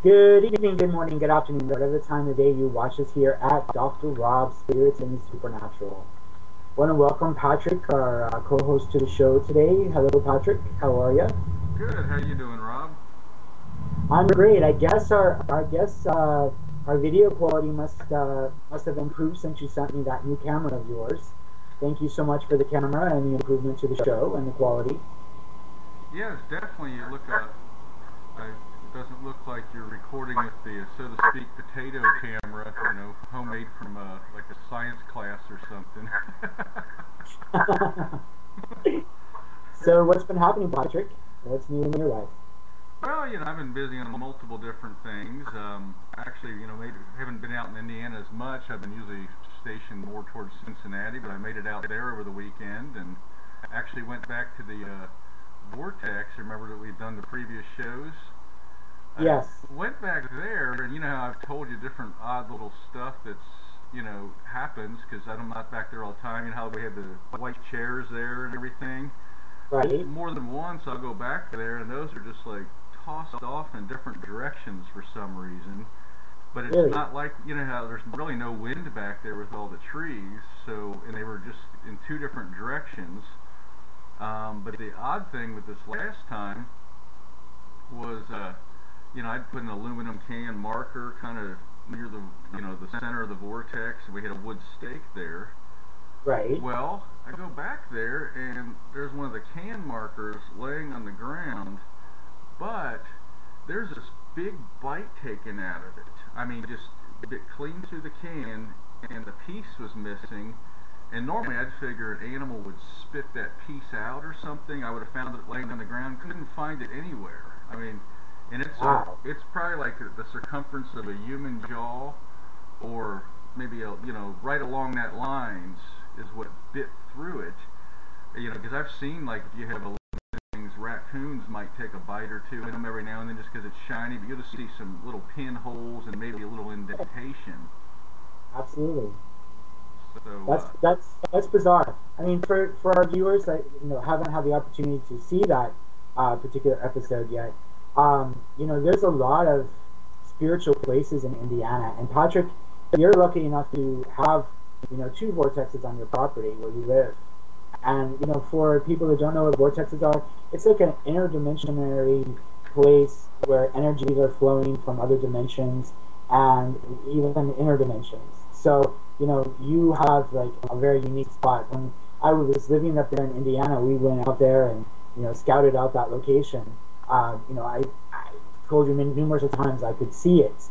Good evening, good morning, good afternoon, whatever time of day you watch us here at Dr. Rob's Spirits and Supernatural. I want to welcome Patrick, our co-host to the show today. Hello, Patrick. How are you? Good. How you doing, Rob? I'm great. I guess our video quality must have improved since you sent me that new camera of yours. Thank you so much for the camera and the improvement to the show and the quality. Yes, definitely. It doesn't look like you're recording with the, so to speak, potato camera. Homemade from like a science class or something. So, what's been happening, Patrick? What's new in your life? Well, I've been busy on multiple different things. Actually, maybe haven't been out in Indiana as much. I've been usually stationed more towards Cincinnati, but I made it out there over the weekend and actually went back to the Vortex. Remember that we've done the previous shows? Yes. I went back there, and how I've told you different odd little stuff that's, happens, because I'm not back there all the time. How we had the white chairs there and everything. Right. More than once I'll go back there, and those are just like tossed off in different directions for some reason. But it's Really? not like, how there's really no wind back there with all the trees, and they were just in two different directions. But the odd thing with this last time was, I'd put an aluminum can marker kind of near the center of the vortex, and we had a wood stake there. Right. Well, I go back there, and there's one of the can markers laying on the ground, but there's this big bite taken out of it. I mean, just bit clean through the can, and the piece was missing. And normally I'd figure an animal would spit that piece out or something. I would have found it laying on the ground. Couldn't find it anywhere. I mean, and Wow. it's probably like the circumference of a human jaw, or maybe right along that lines is what bit through it. Because I've seen, like, if you have things, raccoons might take a bite or two in them every now and then just because it's shiny, but you'll just see some little pinholes and maybe a little indentation. Absolutely. So That's bizarre. I mean, for our viewers that haven't had the opportunity to see that particular episode yet, there's a lot of spiritual places in Indiana, and Patrick, you're lucky enough to have two vortexes on your property where you live. And for people who don't know what vortexes are, it's like an interdimensionary place where energies are flowing from other dimensions and even inner dimensions. So you have like a very unique spot. When I was living up there in Indiana, we went out there and scouted out that location. I told you numerous of times I could see it,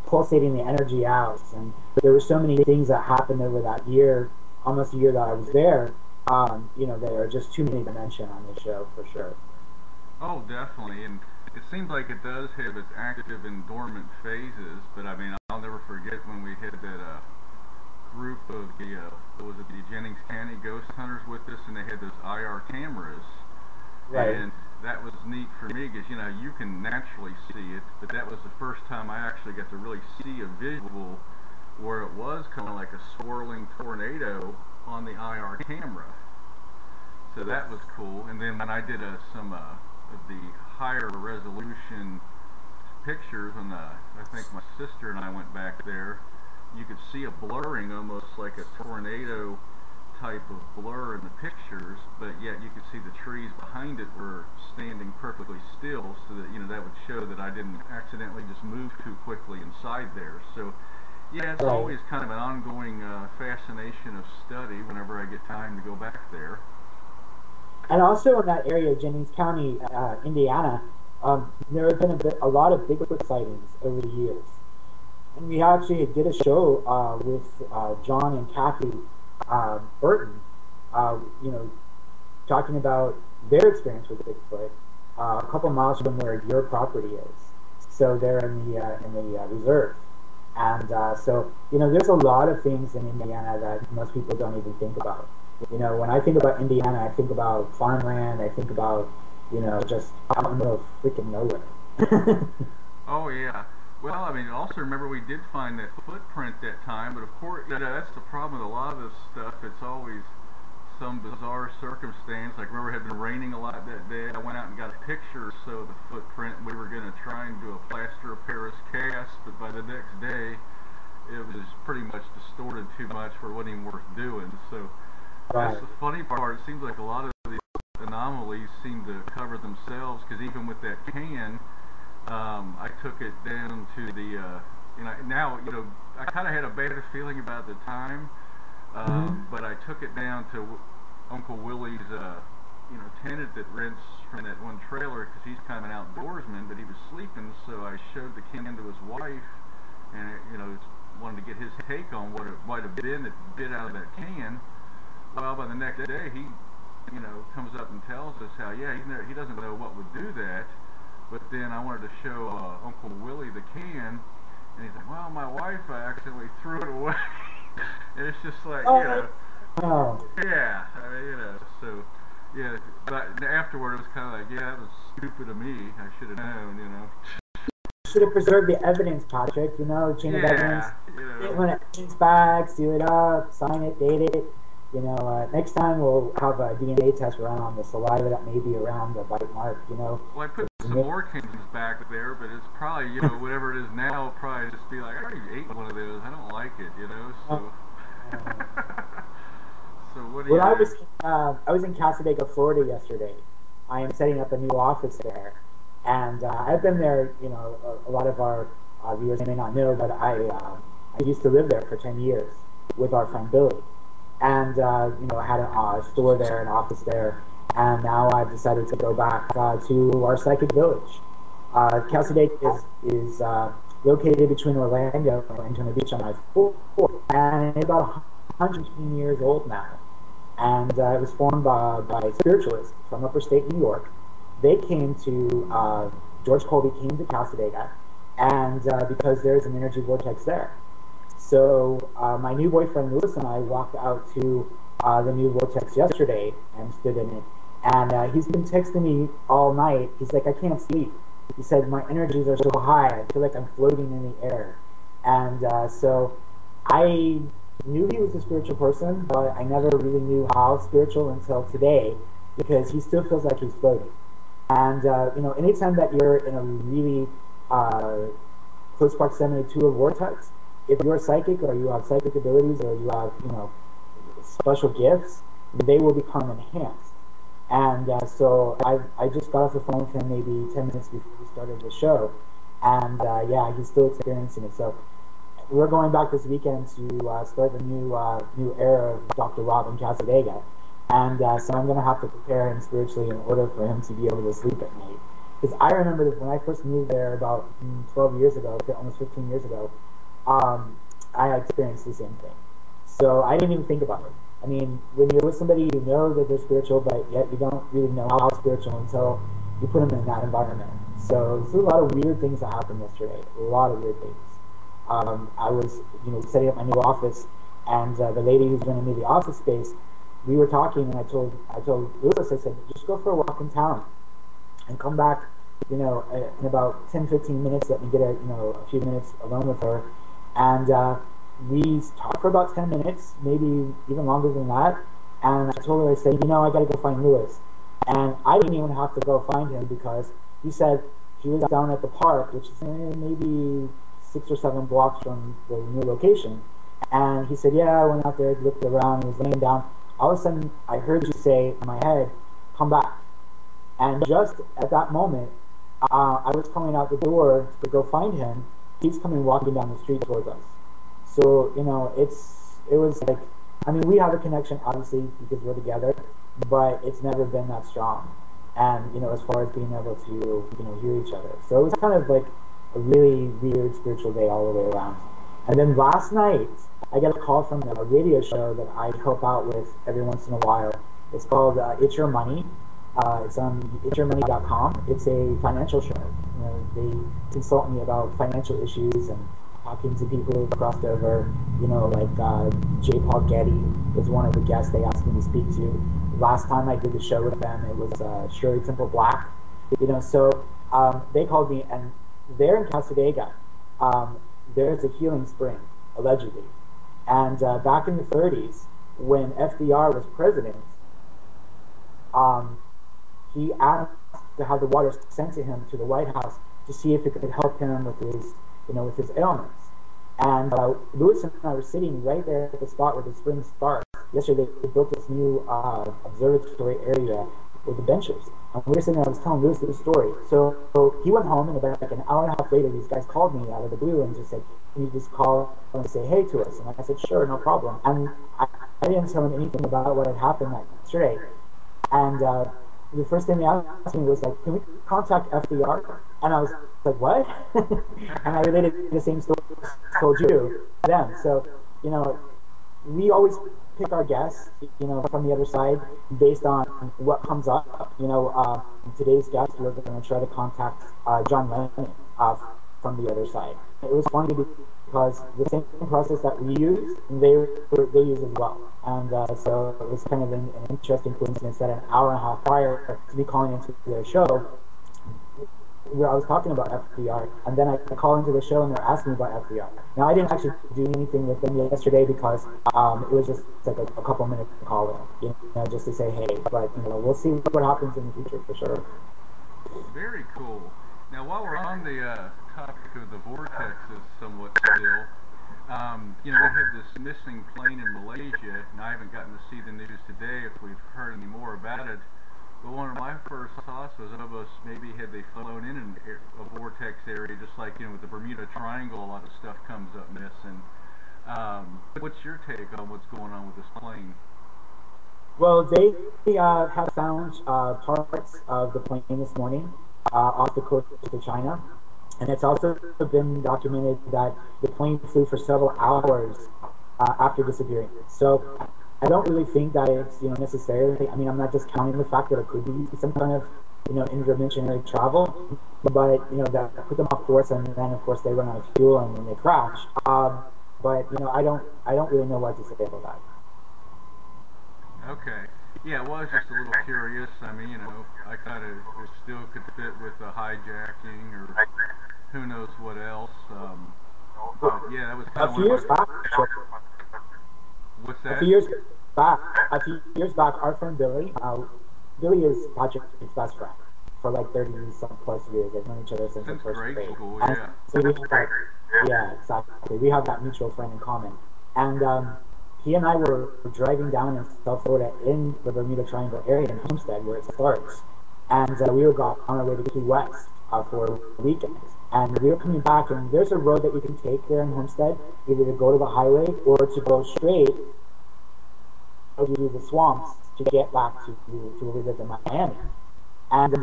pulsating the energy out, and there were so many things that happened over that year, almost a year that I was there. There are just too many to mention on this show for sure. Oh, definitely, and it seems like it does have its active and dormant phases. But I mean, I'll never forget when we had that group of the Jennings County ghost hunters with us, and they had those IR cameras. Right. And that was neat for me because you can naturally see it, but that was the first time I actually got to really see a visual where it was kind of like a swirling tornado on the IR camera. So that was cool. And then when I did some of the higher resolution pictures, when I think my sister and I went back there, you could see a blurring, almost like a tornado type of blur in the pictures, but yet you could see the trees behind it were standing perfectly still, so that that would show that I didn't accidentally just move too quickly inside there. So yeah, it's always kind of an ongoing fascination of study whenever I get time to go back there. And also in that area, Jennings County, Indiana, there have been a lot of Bigfoot sightings over the years. And we actually did a show with John and Kathy Burton, talking about their experience with Bigfoot a couple miles from where your property is. So they're in the reserve. And so there's a lot of things in Indiana that most people don't even think about. When I think about Indiana, I think about farmland. I think about just out in the middle of freaking nowhere. Oh yeah. Well, I mean, also remember we did find that footprint that time, but of course, that's the problem with a lot of this stuff. It's always some bizarre circumstance. Like, remember, it had been raining a lot that day. I went out and got a picture so the footprint. We were going to try and do a plaster of Paris cast, but by the next day, it was pretty much distorted too much for what even worth doing. So that's the funny part. It seems like a lot of these anomalies seem to cover themselves, because even with that can, I took it down to the, now, I kind of had a bad feeling about the time, but I took it down to Uncle Willie's, tenant that rents from that one trailer, because he's kind of an outdoorsman, but he was sleeping, so I showed the can to his wife, and, wanted to get his take on what it might have been that bit out of that can. Well, by the next day, he, comes up and tells us how, he doesn't know what would do that. But then I wanted to show Uncle Willie the can, and he's like, well, my wife, I accidentally threw it away. And it's just like, yeah, so, yeah, but afterward it was kind of like, yeah, that was stupid of me. I should have known, Should have preserved the evidence, Patrick, chain of evidence. When it comes back, seal it up, sign it, date it. Next time we'll have a DNA test run on the saliva that may be around the bite mark, Well, I put some more cans back there, but it's probably, whatever it is now, it'll probably just be like, I already ate one of those. I don't like it, so. So what do you I was in Casadega, Florida yesterday. I am setting up a new office there. And I've been there, a lot of our viewers may not know, but I used to live there for 10 years with our friend Billy. And, I had a store there, an office there. And now I've decided to go back to our psychic village. Casadega is located between Orlando and Daytona Beach on I-4, and it's about 115 years old now. And it was formed by spiritualists from upper state New York. They came to, George Colby came to Casadega, and because there's an energy vortex there. So my new boyfriend Lewis and I walked out to the new vortex yesterday and stood in it. And he's been texting me all night. He's like, I can't sleep. He said, my energies are so high. I feel like I'm floating in the air. And so I knew he was a spiritual person, but I never really knew how spiritual until today, because he still feels like he's floating. And, anytime that you're in a really close proximity to a vortex, if you're psychic or you have psychic abilities or you have, special gifts, they will become enhanced. And so I just got off the phone with him maybe 10 minutes before we started the show. And, he's still experiencing it. So we're going back this weekend to start the new era of Dr. Robin Casadega. And so I'm going to have to prepare him spiritually in order for him to be able to sleep at night. Because I remember that when I first moved there about 12 years ago, almost 15 years ago, I experienced the same thing. So I didn't even think about it. I mean, when you're with somebody, you know that they're spiritual, but yet you don't really know how spiritual until you put them in that environment. So there's a lot of weird things that happened yesterday. A lot of weird things. I was, setting up my new office, and the lady who's renting me the office space, we were talking, and I told Lewis, I said, just go for a walk in town and come back, in about 10-15 minutes. Let me get a few minutes alone with her. And we talked for about 10 minutes, maybe even longer than that. And I told her, I said, I got to go find Lewis. And I didn't even have to go find him, because he said he was down at the park, which is maybe 6 or 7 blocks from the new location. And he said, I went out there, looked around, he was laying down. All of a sudden, I heard you say in my head, come back. And just at that moment, I was coming out the door to go find him. He's coming walking down the street towards us. So, it was like, we have a connection, obviously, because we're together, but it's never been that strong. And, as far as being able to, hear each other. So it was kind of like a really weird spiritual day all the way around. And then last night, I got a call from a radio show that I help out with every once in a while. It's called It's Your Money. It's on itsyourmoney.com. It's a financial show. They consult me about financial issues and talking to people who've crossed over. Like J. Paul Getty is one of the guests they asked me to speak to. Last time I did the show with them, it was Shirley Temple Black. So they called me, and they're in Casadega. There's a healing spring, allegedly. And back in the 30s, when FDR was president, he asked to have the water sent to him to the White House to see if it could help him with his, with his ailments. And Lewis and I were sitting right there at the spot where the spring starts. Yesterday, they built this new observatory area with the benches. And we were sitting there, I was telling Lewis this story. So he went home, and about like an hour and a half later, these guys called me out of the blue and just said, "Can you just call and say hey to us?" And I said, "Sure, no problem." And I didn't tell him anything about what had happened that yesterday. And the first thing they asked me was like, "Can we contact FDR?" And I was like, "What?" And I related the same story I told you to them. So, we always pick our guests, from the other side based on what comes up. Today's guest, we're going to try to contact John Lennon from the other side. It was funny because the same process that we use, they use as well. And so it was kind of an interesting coincidence that an hour and a half prior to me calling into their show, where I was talking about FDR, and then I call into the show and they're asking me about FDR. Now, I didn't actually do anything with them yesterday because it was just like a couple minute call in, just to say hey. But we'll see what happens in the future for sure. Very cool. Now, while we're on the topic of the vortexes somewhat still, we have this missing plane in Malaysia, and I haven't gotten to see the news today if we've heard any more about it. But one of my first thoughts was almost maybe had they flown in a vortex area, just like, with the Bermuda Triangle, a lot of stuff comes up missing. What's your take on what's going on with this plane? Well, they have found parts of the plane this morning off the coast of China. And it's also been documented that the plane flew for several hours after disappearing. So I don't really think that it's necessarily. I mean, I'm not discounting the fact that it could be some kind of interdimensionary travel, but that put them off course, and then of course they run out of fuel and then they crash. But I don't really know what to say about that. Okay. Yeah, well, I was just a little curious. I mean, I thought it still could fit with the hijacking or who knows what else. But yeah, that was kind of a few years back. What's that? A few years back, our friend Billy is Patrick's best friend for like 30-some plus years. They've known each other since the first grade. School, yeah. So exactly. We have that mutual friend in common. And he and I were driving down in South Florida in the Bermuda Triangle area in Homestead, where it starts. And we were on our way to Key West for a weekend. And we were coming back, and there's a road that you can take there in Homestead, either to go to the highway or to go straight through the swamps to get back to where we lived in Miami. And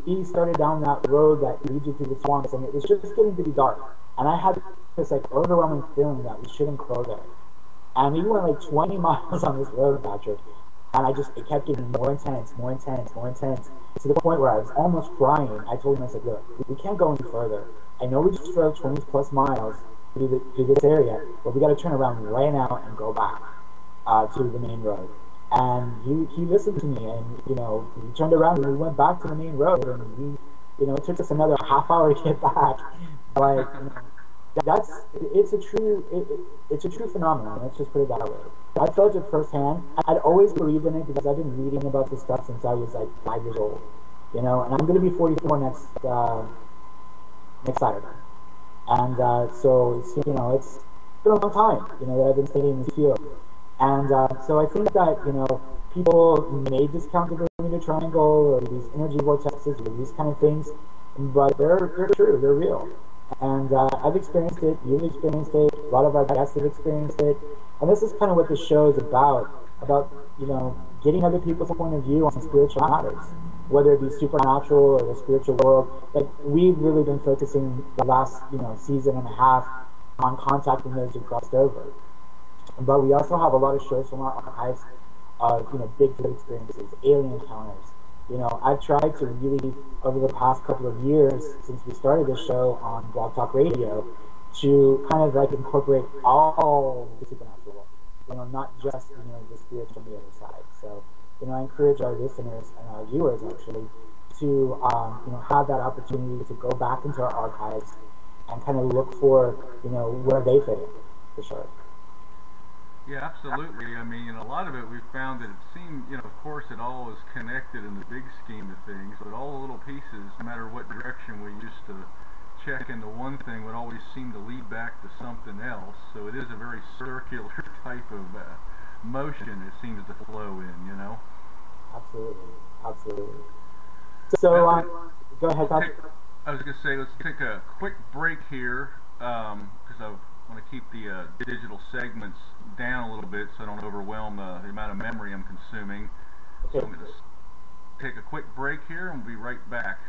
we started down that road that leads you through the swamps, and it was just getting to be dark. And I had this overwhelming feeling that we shouldn't go there. And we went like 20 miles on this road, Patrick. And it kept getting more intense, to the point where I was almost crying. I told him, I said, look, we can't go any further. I know we just drove 20 plus miles through this area, but we got to turn around right now and go back to the main road. And he listened to me, and we turned around and we went back to the main road, and it took us another half hour to get back. But it's a true phenomenon. Let's just put it that way. I felt it firsthand. I'd always believed in it because I've been reading about this stuff since I was like 5 years old. And I'm going to be 44 next Saturday. And so it's been a long time that I've been studying this field. And so I think that people may discount the Bermuda Triangle or these energy vortexes or these kind of things, but they're true. They're real. And I've experienced it, you've experienced it, a lot of our guests have experienced it, and this is kind of what this show is about getting other people's point of view on spiritual matters, whether it be supernatural or the spiritual world. Like, we've really been focusing the last season and a half on contacting those who crossed over, but we also have a lot of shows from our archives of Bigfoot experiences, alien encounters. I've tried to really, over the past couple of years, since we started this show on Blog Talk Radio, to kind of incorporate all the supernatural, not just, the spiritual on the other side. So, I encourage our listeners and our viewers, actually, to, have that opportunity to go back into our archives and kind of look for, where they fit in, for sure. Yeah, absolutely. I mean, a lot of it we found that it seemed, of course, it all is connected in the big scheme of things, but all the little pieces, no matter what direction we used to check into one thing, would always seem to lead back to something else. So it is a very circular type of motion it seems to flow in. Absolutely, absolutely. So, Well, go ahead, Patrick. I was going to say, let's take a quick break here because I want to keep the digital segments down a little bit so I don't overwhelm the amount of memory I'm consuming. So Okay. I'm going to take a quick break here and we'll be right back.